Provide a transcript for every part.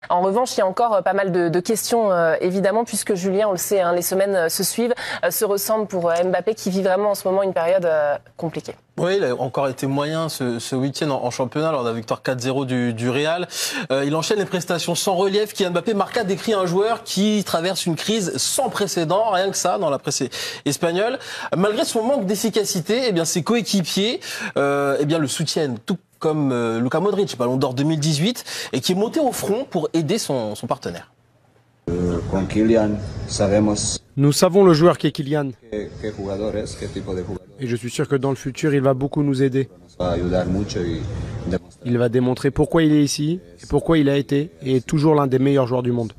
En revanche, il y a encore pas mal de questions, évidemment, puisque Julien, on le sait, hein, les semaines se suivent, se ressemblent pour Mbappé qui vit vraiment en ce moment une période compliquée. Oui, il a encore été moyen ce week-end en championnat lors de la victoire 4-0 du Real. Il enchaîne les prestations sans relief. Kylian Mbappé, Marca décrit un joueur qui traverse une crise sans précédent, rien que ça, dans la presse espagnole. Malgré son manque d'efficacité, eh bien, ses coéquipiers le soutiennent, tout comme Luka Modric, Ballon d'Or 2018, et qui est monté au front pour aider son partenaire. Nous savons le joueur qu'est Kylian. Et je suis sûr que dans le futur, il va beaucoup nous aider. Il va démontrer pourquoi il est ici, et pourquoi il a été et est toujours l'un des meilleurs joueurs du monde.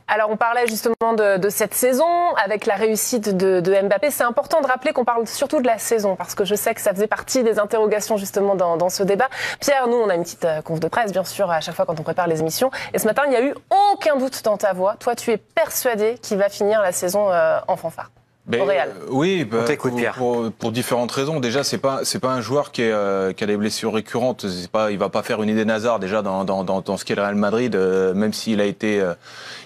Alors on parlait justement de cette saison avec la réussite de Mbappé. C'est important de rappeler qu'on parle surtout de la saison parce que je sais que ça faisait partie des interrogations justement dans ce débat. Pierre, nous on a une petite conf de presse bien sûr à chaque fois quand on prépare les émissions. Et ce matin il n'y a eu aucun doute dans ta voix. Toi tu es persuadé qu'il va finir la saison en fanfare. Au Real. Oui, pour différentes raisons. Déjà, c'est pas un joueur qui a des blessures récurrentes. Il va pas faire une Eden Hazard déjà dans ce qu'est le Real Madrid, même s'il a été,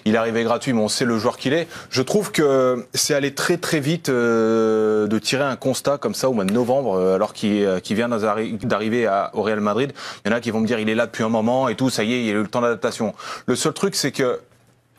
il est arrivé gratuit, mais on sait le joueur qu'il est. Je trouve que c'est allé très très vite de tirer un constat comme ça au mois de novembre, alors qu'il vient d'arriver au Real Madrid. Il y en a qui vont me dire il est là depuis un moment et tout, ça y est, il y a eu le temps d'adaptation. Le seul truc, c'est que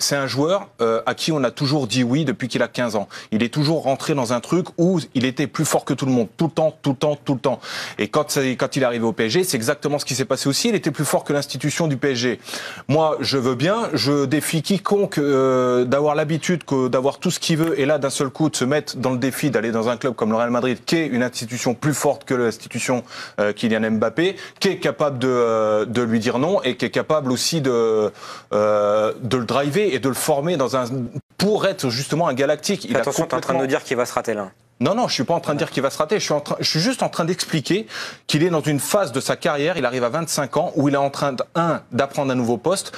c'est un joueur à qui on a toujours dit oui depuis qu'il a 15 ans. Il est toujours rentré dans un truc où il était plus fort que tout le monde, tout le temps. Et quand il est arrivé au PSG, c'est exactement ce qui s'est passé aussi. Il était plus fort que l'institution du PSG. Moi, je veux bien, je défie quiconque d'avoir l'habitude d'avoir tout ce qu'il veut et là, d'un seul coup, de se mettre dans le défi d'aller dans un club comme le Real Madrid, qui est une institution plus forte que l'institution Kylian Mbappé, qui est capable de lui dire non et qui est capable aussi de le driver et de le former pour être justement un galactique. Attention, tu es en train de nous dire qu'il va se rater là. Non, je suis pas en train de dire qu'il va se rater. Je suis juste en train d'expliquer qu'il est dans une phase de sa carrière. Il arrive à 25 ans où il est en train d'apprendre un nouveau poste,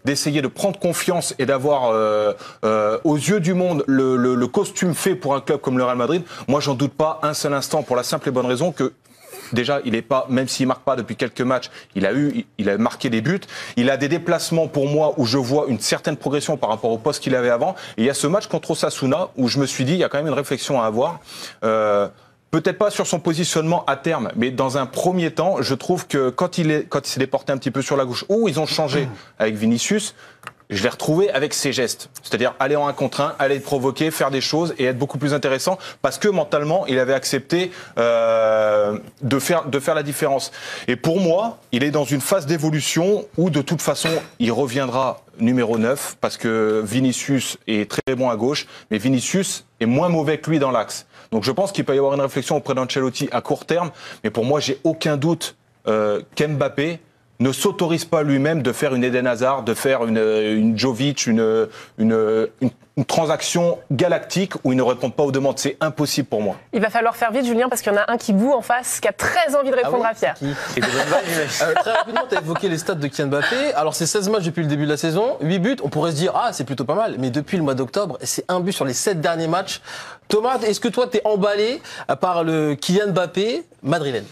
d'essayer de prendre confiance et d'avoir aux yeux du monde le costume fait pour un club comme le Real Madrid. Moi, j'en doute pas un seul instant pour la simple et bonne raison que déjà, il est pas, même s'il marque pas depuis quelques matchs, il a marqué des buts. Il a des déplacements pour moi où je vois une certaine progression par rapport au poste qu'il avait avant. Et il y a ce match contre Osasuna où je me suis dit, il y a quand même une réflexion à avoir. Peut-être pas sur son positionnement à terme, mais dans un premier temps, je trouve que quand il s'est déporté un petit peu sur la gauche, où ils ont changé avec Vinicius, je l'ai retrouvé avec ses gestes. C'est-à-dire aller en 1 contre 1, aller provoquer, faire des choses et être beaucoup plus intéressant parce que mentalement, il avait accepté de faire la différence. Et pour moi, il est dans une phase d'évolution où de toute façon, il reviendra numéro 9 parce que Vinicius est très bon à gauche, mais Vinicius est moins mauvais que lui dans l'axe. Donc je pense qu'il peut y avoir une réflexion auprès d'Ancelotti à court terme, mais pour moi, j'ai aucun doute qu'Mbappé ne s'autorise pas lui-même de faire une Eden Hazard, de faire une Jovic, une transaction galactique où il ne répond pas aux demandes. C'est impossible pour moi. Il va falloir faire vite, Julien, parce qu'il y en a un qui boue en face, qui a très envie de répondre à Pierre. Très rapidement, tu as évoqué les stats de Kylian Mbappé. Alors, c'est 16 matchs depuis le début de la saison, 8 buts. On pourrait se dire, c'est plutôt pas mal. Mais depuis le mois d'octobre, c'est 1 but sur les 7 derniers matchs. Thomas, est-ce que toi, tu es emballé par le Kylian Mbappé madrilène ?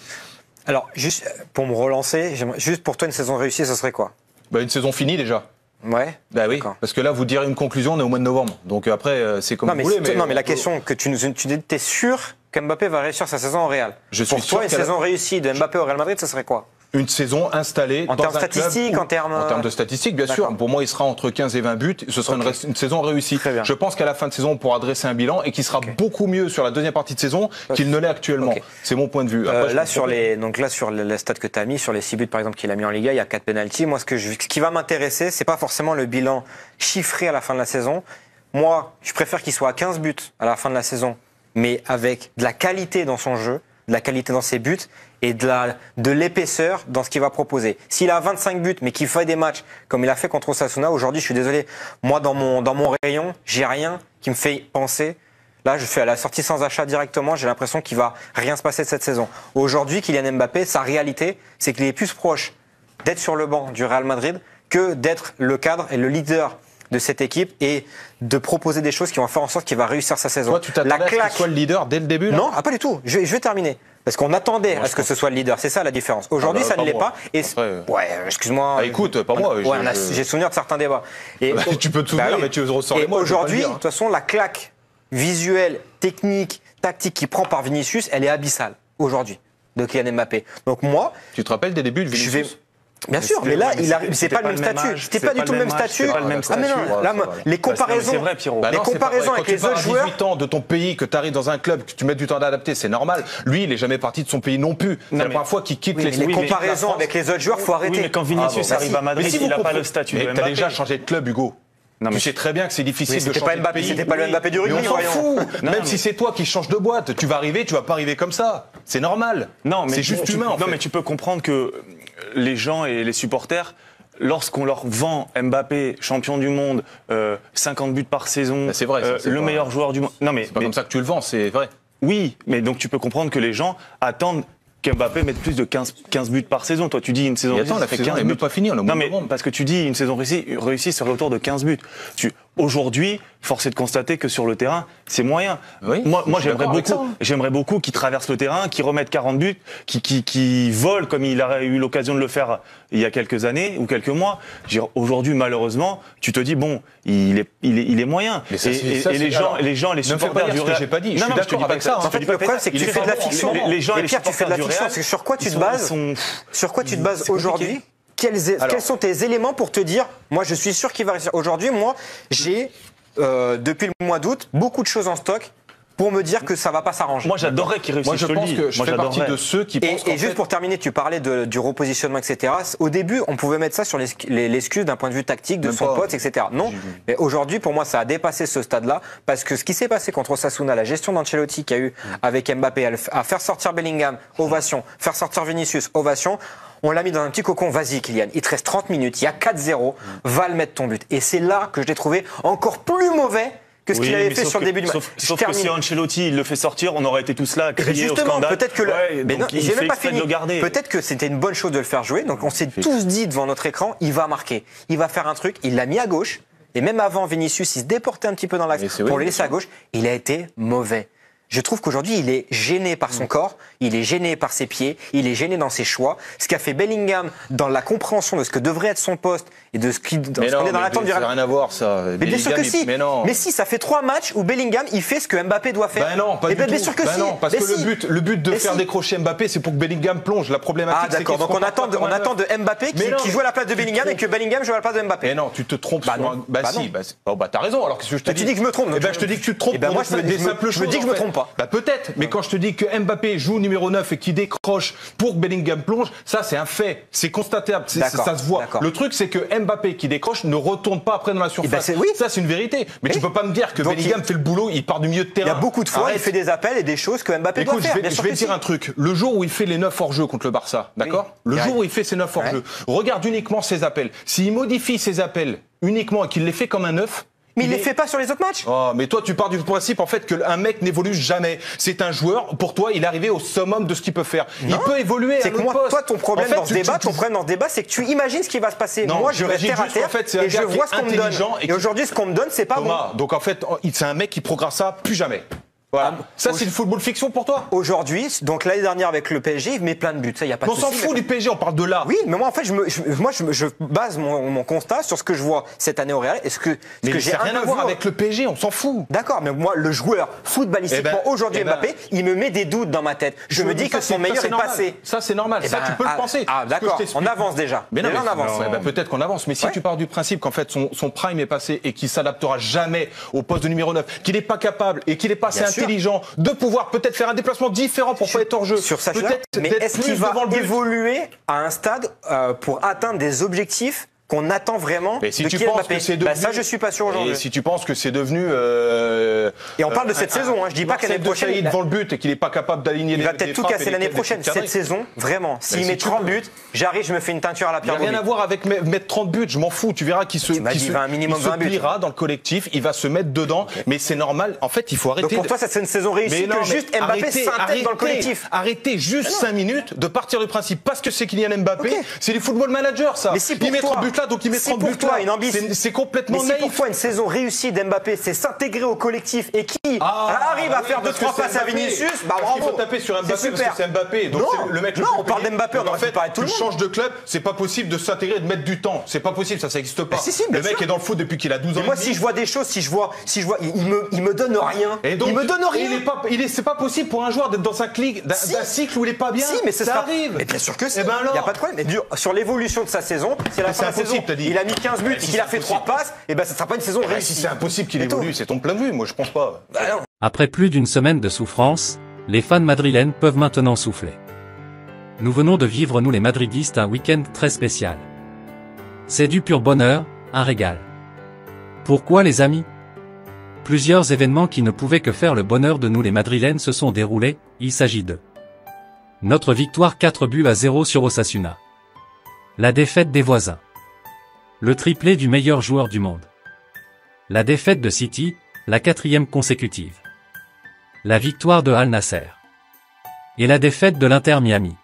Alors, juste pour me relancer, juste pour toi, une saison réussie, ce serait quoi ? Une saison finie déjà. Ouais. Bah oui, parce que là, vous direz une conclusion, on est au mois de novembre. Donc après, c'est comme vous voulez. Non, mais la question que tu dis, t'es sûr qu'Mbappé va réussir sa saison au Real ? Je suis pour toi, une saison réussie de Mbappé au Real Madrid, ce serait quoi ? Une saison installée en termes statistiques, en termes de statistiques, bien sûr. Pour moi, il sera entre 15 et 20 buts. Ce sera une saison réussie. Je pense qu'à la fin de saison, on pourra dresser un bilan et qu'il sera beaucoup mieux sur la deuxième partie de saison qu'il ne l'est actuellement. C'est mon point de vue. Après, là, sur les stats que tu as mis, sur les 6 buts, par exemple, qu'il a mis en Liga, il y a 4 pénaltys. Moi, ce qui va m'intéresser, c'est pas forcément le bilan chiffré à la fin de la saison. Moi, je préfère qu'il soit à 15 buts à la fin de la saison, mais avec de la qualité dans son jeu, de la qualité dans ses buts et de l'épaisseur dans ce qu'il va proposer. S'il a 25 buts, mais qu'il fait des matchs comme il a fait contre Osasuna, aujourd'hui, je suis désolé, moi, dans mon rayon, j'ai rien qui me fait penser. Là, je fais à la sortie sans achat directement, j'ai l'impression qu'il va rien se passer de cette saison. Aujourd'hui, Kylian Mbappé, sa réalité, c'est qu'il est plus proche d'être sur le banc du Real Madrid que d'être le cadre et le leader de cette équipe et de proposer des choses qui vont faire en sorte qu'il va réussir sa saison. Toi, tu t'attendais à ce qu'il soit le leader dès le début là ? Non, pas du tout. Je vais terminer. Parce qu'on attendait à ce que ce soit le leader. C'est ça la différence. Aujourd'hui, ça ne l'est pas. Et ouais, excuse-moi. Ah, écoute, pas moi. Ouais, j'ai souvenir de certains débats. Et tu peux te souvenir, mais tu ressors les mots. Aujourd'hui, de toute façon, la claque visuelle, technique, tactique qu'il prend par Vinicius, elle est abyssale aujourd'hui de Kylian Mbappé. Donc moi, tu te rappelles des débuts de Vinicius? Bien sûr, mais là, c'est pas le même statut. C'était pas du tout le même statut. Ah mais non, là, les comparaisons, c'est vrai, Pierrot. Les comparaisons avec les autres joueurs. Quand tu pars à 18 ans de ton pays, que tu arrives dans un club, que tu mets du temps à adapter, c'est normal. Lui, il est jamais parti de son pays non plus. C'est la première fois qu'il quitte les comparaisons avec les autres joueurs, faut arrêter. Oui, mais quand Vinicius arrive à Madrid, il n'a pas le statut de Mbappé. T'as déjà changé de club, Hugo. Non, mais tu sais très bien que c'est difficile de changer de pays. C'était pas le Mbappé du rugby. On s'en fout. Même si c'est toi qui changes de boîte, tu vas pas arriver comme ça. C'est normal. Non, mais c'est juste humain. Non, mais tu peux comprendre que les gens et les supporters, lorsqu'on leur vend Mbappé, champion du monde, 50 buts par saison, c'est vrai, le meilleur joueur du monde. Non, mais c'est pas comme ça que tu le vends, c'est vrai. Oui, mais donc tu peux comprendre que les gens attendent qu'Mbappé mette plus de 15 buts par saison. Toi, tu dis une saison réussie. Attends, la saison n'est même pas finie. Non, mais parce que tu dis une saison réussie serait autour de 15 buts. Aujourd'hui, force est de constater que sur le terrain, c'est moyen. Oui, moi j'aimerais beaucoup qu'il traverse le terrain, qu'il remette 40 buts, qu'il vole comme il a eu l'occasion de le faire il y a quelques années ou quelques mois. Aujourd'hui, malheureusement, tu te dis bon, il est moyen. Mais les gens, les supporters du Real. J'ai pas dit. Je suis d'accord avec ça. En fait, le problème, c'est que tu fais de la fiction. Les gens et les Pierre, tu fais de la fiction. Sur quoi tu te bases aujourd'hui? Quels sont tes éléments pour te dire, moi je suis sûr qu'il va réussir. Aujourd'hui, moi, j'ai, depuis le mois d'août, beaucoup de choses en stock pour me dire que ça va pas s'arranger. Moi j'adorerais qu'il réussisse. Moi je pense que je fais partie de ceux qui pensent. Et juste pour terminer, tu parlais du repositionnement, etc. Au début, on pouvait mettre ça sur l'excuse d'un point de vue tactique de son pote, etc. Non, mais aujourd'hui, pour moi, ça a dépassé ce stade-là parce que ce qui s'est passé contre Osasuna, la gestion d'Ancelotti qu'il y a eu avec Mbappé, à faire sortir Bellingham, ovation, faire sortir Vinicius, ovation. On l'a mis dans un petit cocon, vas-y Kylian, il te reste 30 minutes, il y a 4-0, va le mettre ton but. Et c'est là que je l'ai trouvé encore plus mauvais que ce qu'il avait fait sur le début du match. Sauf que si Ancelotti il le fait sortir, on aurait été tous là à crier au scandale. Peut-être que mais non, j'ai même pas fini. Peut-être que c'était une bonne chose de le faire jouer. Donc on s'est tous dit devant notre écran, il va marquer, il va faire un truc. Il l'a mis à gauche. Et même avant Vinicius, il se déportait un petit peu dans l'axe pour le laisser à gauche. Il a été mauvais. Je trouve qu'aujourd'hui, il est gêné par son corps, il est gêné par ses pieds, il est gêné dans ses choix. Ce qu'a fait Bellingham dans la compréhension de ce que devrait être son poste et de ce qu'on est dans l'attente du Real. Ça n'a rien à voir, ça. Mais bien sûr que si. Mais si, ça fait 3 matchs où Bellingham, il fait ce que Mbappé doit faire. Ben non, pas du tout. Bien sûr que si. Non, parce que le but de faire décrocher Mbappé, c'est pour que Bellingham plonge. La problématique, c'est d'accord. Donc on attend de Mbappé qui joue à la place de Bellingham et que Bellingham joue à la place de Mbappé. Mais non, tu te trompes. Bah si. Bah t'as raison. Alors que je te dis. Tu dis que je me trompe. Eh ben je te dis que tu te trompes. Moi je me dis que je me trompe pas. Bah peut-être. Mais quand je te dis que Mbappé joue numéro 9 et qu'il décroche pour que Bellingham plonge, ça c'est un fait, c'est constatable, ça se voit. Le truc c'est que Mbappé qui décroche ne retourne pas après dans la surface. Ça c'est une vérité. Mais tu peux pas me dire que Bellingham fait le boulot, il part du milieu de terrain. Il y a beaucoup de fois, il fait des appels et des choses que Mbappé doit faire. Je vais te dire un truc. Le jour où il fait les 9 hors-jeu contre le Barça, d'accord ? Le jour où il fait ses 9 hors-jeu, regarde uniquement ses appels. S'il modifie ses appels uniquement et qu'il les fait comme un 9, mais il les fait pas sur les autres matchs. Oh, mais toi, tu pars du principe, en fait, qu'un mec n'évolue jamais. C'est un joueur, pour toi, il est arrivé au summum de ce qu'il peut faire. Il peut évoluer à l'autre poste. Toi, ton problème dans ce débat, c'est que tu imagines ce qui va se passer. Moi, je reste terre à terre et je vois ce qu'on me donne. Et aujourd'hui, ce qu'on me donne, c'est pas bon. Donc, en fait, c'est un mec qui progressera plus jamais. Voilà. Ça, c'est le football fiction pour toi? Aujourd'hui, donc l'année dernière avec le PSG, il met plein de buts. Ça, y a pas de souci. On s'en fout du PSG, on parle de là. Oui, mais moi, en fait, je base mon constat sur ce que je vois cette année au Real. Mais ça n'a rien à voir avec le PSG, on s'en fout. D'accord, mais moi, le joueur footballistiquement, aujourd'hui Mbappé, il me met des doutes dans ma tête. Je me dis que son meilleur est passé. Ça, c'est normal. Ça, tu peux le penser. Ah, d'accord. On avance déjà. Mais non, on avance. Peut-être qu'on avance. Mais si tu pars du principe qu'en fait, son prime est passé et qu'il s'adaptera jamais au poste de numéro 9, qu'il n'est pas capable et qu'il n'est pas assez intelligent de pouvoir peut-être faire un déplacement différent pour pas être hors jeu. Sur ça, mais est-ce qu'il va évoluer à un stade pour atteindre des objectifs qu'on attend vraiment de Kylian Mbappé? Ça, je suis pas sûr aujourd'hui. Et si tu penses que c'est devenu et on parle de cette saison, je dis pas qu'année prochaine il devant le but et qu'il est pas capable d'aligner les. Il va peut-être tout casser l'année prochaine. Cette saison, vraiment. S'il met 30 buts, j'arrive, je me fais une teinture à la pierre. Il n'y a rien à voir avec mettre 30 buts. Je m'en fous. Tu verras qu'il se pliera dans le collectif. Il va se mettre dedans. Mais c'est normal. En fait, il faut arrêter. Donc pour toi, c'est une saison réussie que juste Mbappé s'intègre dans le collectif. Arrêtez juste 5 minutes de partir du principe parce que c'est Kylian Mbappé. C'est du football manager, ça. Mais si il mettra but là, ça, donc il met 30 buts. Pour toi, une ambition. C'est complètement naïf. Pour toi, une saison réussie d'Mbappé, c'est s'intégrer au collectif et qui arrive à faire 2-3 passes à Vinicius, bah bravo. Il faut taper sur Mbappé parce que c'est Mbappé. Donc le mec. Non, on parle d'Mbappé, on aurait pu parler de tout le monde. Tu changes de club, c'est pas possible de s'intégrer et de mettre du temps. C'est pas possible, ça n'existe pas. Le mec est dans le foot depuis qu'il a 12 ans. Moi, si je vois des choses, si je vois, il me donne rien. Il me donne rien. C'est pas possible pour un joueur d'être dans un cycle où il est pas bien. Si, mais ça arrive. Mais bien sûr que si. Il n'y a pas de problème. Mais sur l'évolution de sa saison, si à la fin de la saison, il a mis 15 buts et qu'il a fait 3 passes, et ben ça sera pas une saison réussie. Si c'est impossible qu'il évolue, c'est ton plein de vue. Moi, je pense pas. Après plus d'une semaine de souffrance, les fans madrilènes peuvent maintenant souffler. Nous venons de vivre, nous les madridistes, un week-end très spécial. C'est du pur bonheur, un régal. Pourquoi les amis? Plusieurs événements qui ne pouvaient que faire le bonheur de nous les madrilènes se sont déroulés, il s'agit de notre victoire 4-0 sur Osasuna. La défaite des voisins. Le triplé du meilleur joueur du monde. La défaite de City, la 4e consécutive. La victoire de Al Nasser. Et la défaite de l'Inter Miami.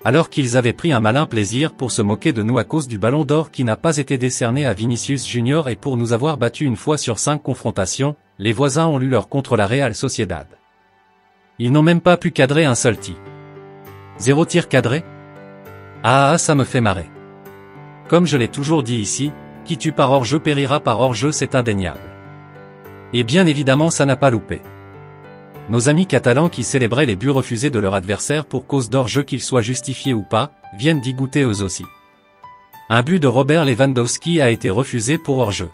Alors qu'ils avaient pris un malin plaisir pour se moquer de nous à cause du ballon d'or qui n'a pas été décerné à Vinicius Junior et pour nous avoir battus une fois sur 5 confrontations, les voisins ont lu leur contre la Real Sociedad. Ils n'ont même pas pu cadrer un seul tir. 0 tir cadré? Ah, ça me fait marrer. Comme je l'ai toujours dit ici, qui tue par hors-jeu périra par hors-jeu, c'est indéniable. Et bien évidemment ça n'a pas loupé. Nos amis catalans qui célébraient les buts refusés de leur adversaire pour cause d'hors-jeu qu'ils soient justifiés ou pas, viennent d'y goûter eux aussi. Un but de Robert Lewandowski a été refusé pour hors-jeu.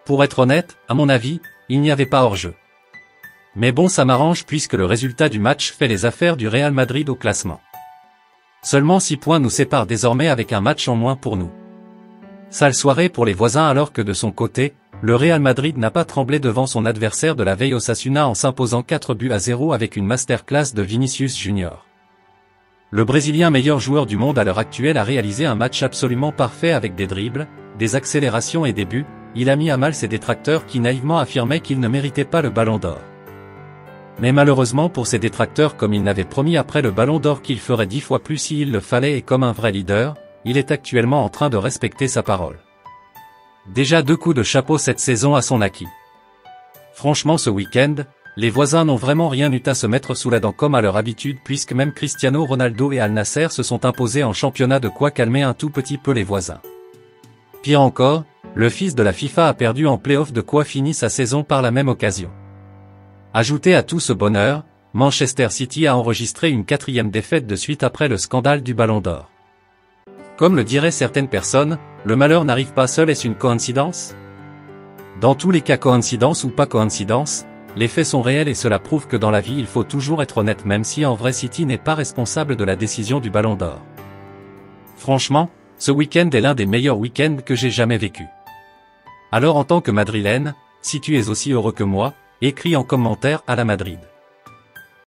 Pour être honnête, à mon avis, il n'y avait pas hors-jeu. Mais bon, ça m'arrange puisque le résultat du match fait les affaires du Real Madrid au classement. Seulement 6 points nous séparent désormais avec un match en moins pour nous. Sale soirée pour les voisins alors que de son côté, le Real Madrid n'a pas tremblé devant son adversaire de la veille Osasuna en s'imposant 4-0 avec une masterclass de Vinicius Junior. Le Brésilien meilleur joueur du monde à l'heure actuelle a réalisé un match absolument parfait avec des dribbles, des accélérations et des buts. Il a mis à mal ses détracteurs qui naïvement affirmaient qu'il ne méritait pas le ballon d'or. Mais malheureusement pour ses détracteurs, comme il n'avait promis après le ballon d'or qu'il ferait 10 fois plus s'il le fallait et comme un vrai leader, il est actuellement en train de respecter sa parole. Déjà 2 coups de chapeau cette saison à son acquis. Franchement ce week-end, les voisins n'ont vraiment rien eu à se mettre sous la dent comme à leur habitude puisque même Cristiano Ronaldo et Al Nasser se sont imposés en championnat, de quoi calmer un tout petit peu les voisins. Pire encore, le fils de la FIFA a perdu en play-off, de quoi finit sa saison par la même occasion. Ajouté à tout ce bonheur, Manchester City a enregistré une 4e défaite de suite après le scandale du ballon d'or. Comme le diraient certaines personnes, le malheur n'arrive pas seul, est-ce une coïncidence? Dans tous les cas, coïncidence ou pas coïncidence, les faits sont réels et cela prouve que dans la vie il faut toujours être honnête, même si en vrai City n'est pas responsable de la décision du ballon d'or. Franchement, ce week-end est l'un des meilleurs week-ends que j'ai jamais vécu. Alors en tant que madrilène, si tu es aussi heureux que moi, écris en commentaire à la Madrid.